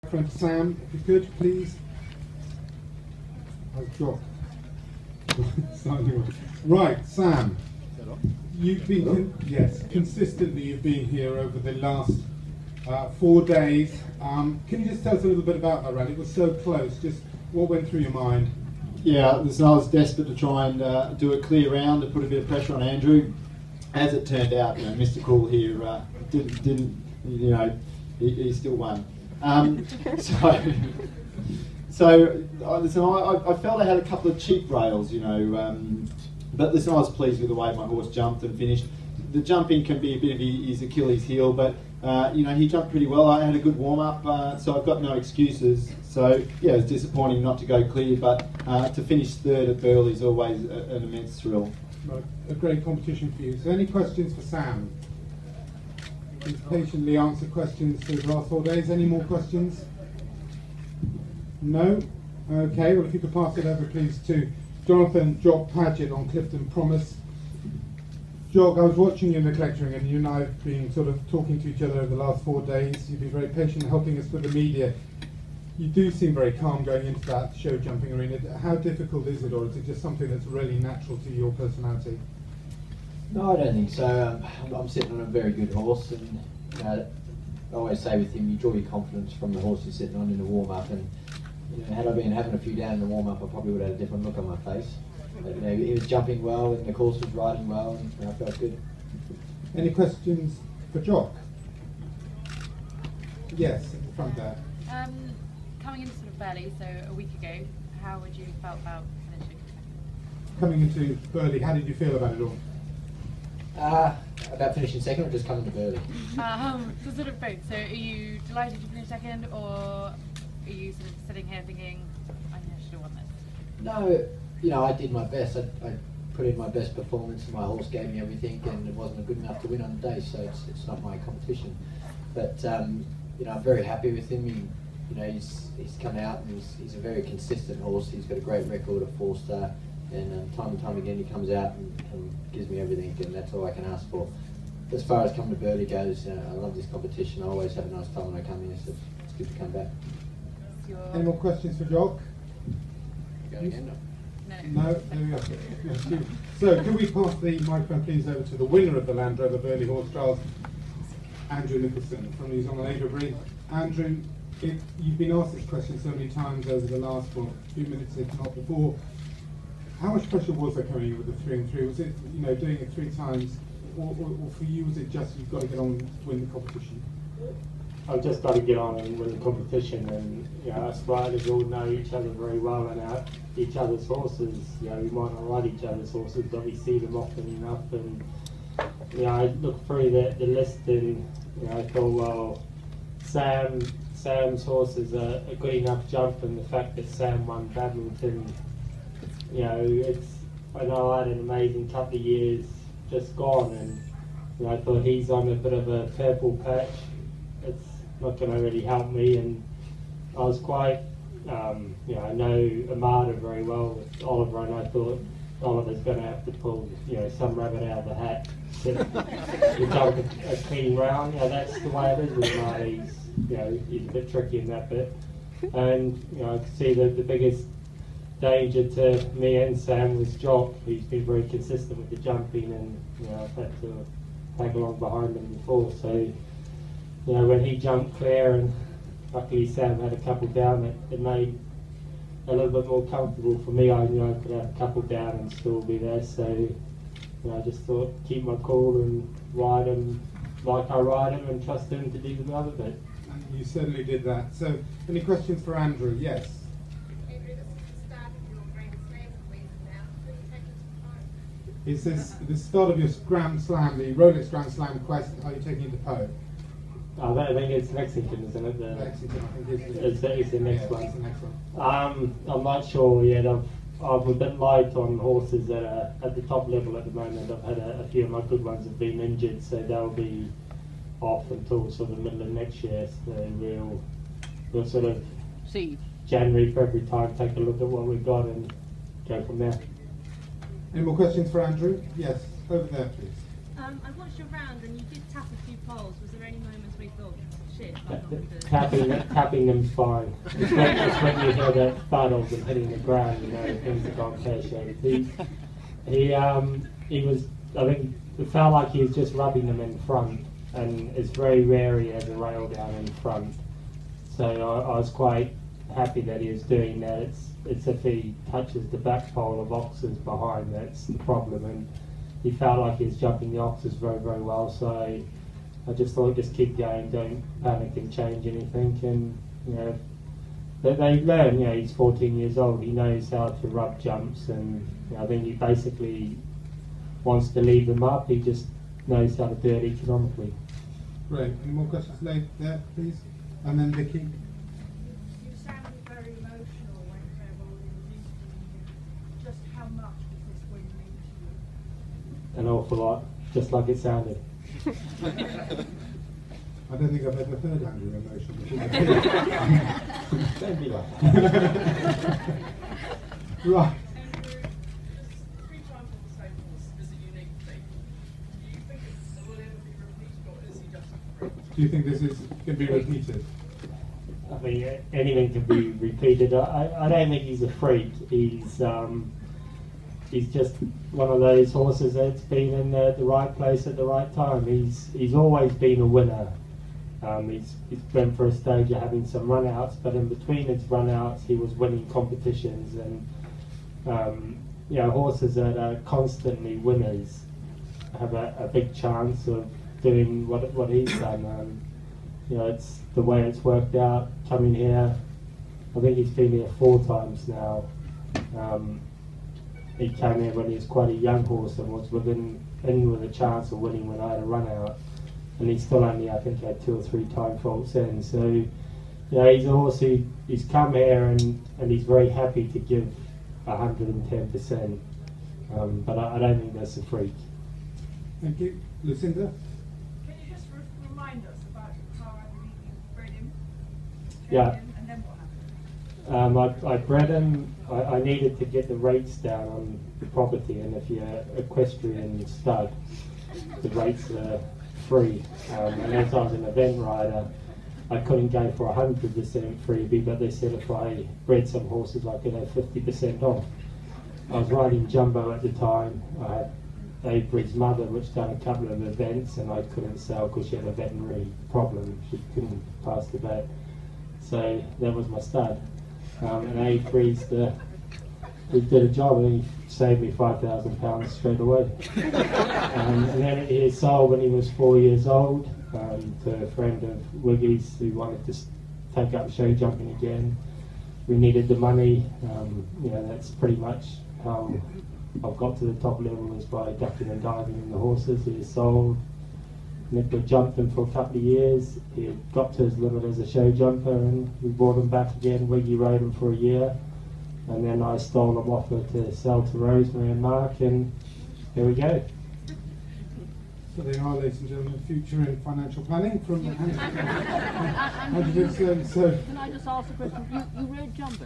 Friend Sam, if you could, please. How's Jock? Right, Sam. You've been consistently. You've been here over the last 4 days. Can you just tell us a little bit about that run? It was so close. Just what went through your mind? Yeah, I was desperate to try and do a clear round to put a bit of pressure on Andrew. As it turned out, Mr. Cool here didn't, he still won. Listen, I felt I had a couple of cheap rails, but listen, I was pleased with the way my horse jumped and finished. The jumping can be a bit of his Achilles heel, but he jumped pretty well. I had a good warm up, so I've got no excuses. So yeah, it was disappointing not to go clear, but to finish third at Burghley is always an immense thrill. Right, a great competition for you. So any questions for Sam? He's patiently answered questions through the last 4 days. Any more questions? No? Okay, well if you could pass it over please to Jonathan Jock Paget on Clifton Promise. Jock, I was watching you in the collecting and you and I have been sort of talking to each other over the last 4 days. You've been very patient helping us with the media. You do seem very calm going into that show jumping arena. How difficult is it, or is it just something that's really natural to your personality? No, I don't think so. I'm sitting on a very good horse, and I always say with him, you draw your confidence from the horse you're sitting on in the warm-up, and had I been having a few down in the warm-up, I probably would have had a different look on my face. But he was jumping well, and the course was riding well, and I felt good. Any questions for Jock? Yes, at the front there. Coming into sort of Burghley, so a week ago, how would you felt about finishing second? Coming into Burghley, how did you feel about it all? About finishing second or just coming to Burghley? So sort of both. So are you delighted to finish second, or are you sort of sitting here thinking, I should have won this? No, I did my best. I put in my best performance, and my horse gave me everything, and it wasn't good enough to win on the day, so it's not my competition. But I'm very happy with him. He's come out and he's a very consistent horse. He's got a great record of 4-star, and time again he comes out and gives me everything, and that's all I can ask for. As far as coming to Burghley goes, I love this competition. I always have a nice time when I come here, so it's good to come back. Any more questions for Jock? Go again? No, there we are. So can we pass the microphone please over to the winner of the Land Rover Burghley Horse Trials, Andrew Nicholson from New Zealand Overbury. Andrew, you've been asked this question so many times over the last few minutes, if not before. How much pressure was there coming in with the 3 and 3? Was it doing it 3 times, or for you was it just you've got to get on and win the competition? I've just got to get on and win the competition, and us riders all know each other very well and each other's horses. We might not ride each other's horses, but we see them often enough. And I looked through the list, and I thought, well, Sam's horse is a good enough jump, and the fact that Sam won Badminton, I know I had an amazing couple of years just gone, and I thought he's on a bit of a purple patch. It's not going to really help me, and I was quite, I know Amada very well with Oliver, and I thought Oliver's going to have to pull, some rabbit out of the hat to jump a clean round. That's the way it is with Amada. He's a bit tricky in that bit, and I could see that the biggest danger to me and Sam was Jock. He's been very consistent with the jumping, and I've had to tag along behind him before. So when he jumped clear, and luckily Sam had a couple down, it made a little bit more comfortable for me. I knew I could have a couple down and still be there. So I just thought keep my cool and ride him like I ride him, and trust him to do the other bit. And you certainly did that. So any questions for Andrew? Yes. Is this the start of your Grand Slam, the Rolex Grand Slam quest? Are you taking it to Poe? I think it's Lexington, isn't it? Lexington, I think it's the next one. It's the next one. I'm not sure yet. I'm a bit light on horses that are at the top level at the moment. I've had a few of my good ones have been injured, so they'll be off until sort of the middle of next year. So we'll sort of see January, February time, take a look at what we've got and go from there. Any more questions for Andrew? Yes, over there please. I watched your round and you did tap a few poles. Was there any moments where you thought, shit, but not Tapping them's fine. It's when you hear that thud of them hitting the ground, you know things have gone pear-shaped. He was, I think, it felt like he was just rubbing them in front, and it's very rare he has a rail down in front. So I was quite happy that he was doing that. It's if he touches the back pole of oxes behind, that's the problem. And he felt like he was jumping the oxes very, very well. So I just thought, just keep going, don't panic and change anything. And you know, they learn. You know, he's 14 years old. He knows how to rub jumps, and you know, I think he basically wants to leave them up. He just knows how to do it economically. Great. Any more questions there, please? And then Vicky. You sounded very emotional when Trevor was interviewing you. Just how much does this win mean to you? An awful lot, just like it sounded. I don't think I've ever heard Andrew emotional before. Don't be like that. Right. Do you think this can be repeated? I mean, anything can be repeated. I don't think he's a freak. He's just one of those horses that's been in the right place at the right time. He's always been a winner. He's been for a stage of having some run-outs, but in between his run-outs he was winning competitions. And you know, horses that are constantly winners have a big chance of doing what he's done. You know, it's the way it's worked out coming here. I think he's been here 4 times now. He came here when he was quite a young horse and was with a chance of winning when I had a run out, and he still only, I think, had 2 or 3 time faults in. So, you know, he's a horse he's come here and he's very happy to give 110%. But I don't think that's a freak. Thank you. Lucinda? Can you just remind us about how I believe you bred him? Yeah. And then what happened? I bred him. I needed to get the rates down on the property, and if you're equestrian stud, the rates are free. And as I was an event rider, I couldn't go for 100% freebie, but they said if I bred some horses I could have 50% off. I was riding Jumbo at the time. I had Avery's mother, which done a couple of events, and I couldn't sell because she had a veterinary problem. She couldn't pass the vet. So that was my stud. And Avery's he did a job, and he saved me £5,000 straight away. And then he sold when he was 4 years old to a friend of Wiggy's who wanted to take up show jumping again. We needed the money. You know, that's pretty much how I've got to the top level, is by ducking and diving in the horses. He was sold. Nick had jumped him for a couple of years. He had got to his limit as a show jumper, and we brought him back again. Wiggy rode him for a year, and then I stole him off her to sell to Rosemary and Mark, and here we go. So they are, ladies and gentlemen, future in financial planning from Andrew. So can I just ask a question? You rode Jumbo?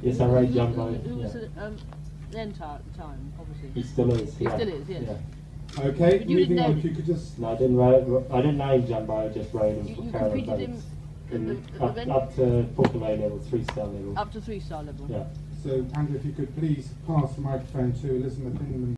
Yes, I rode Jumbo. Who was the entire time, obviously? He still is. He still is, yes. Yeah. okay, But you moving didn't on. know- If you could just No, I didn't know Jumbo. I just rode him for You caravan competed boats. at the event? Up to Portland level, 3-star level. Up to 3-star level? So, Andrew, if you could please pass the microphone to Elizabeth Inman.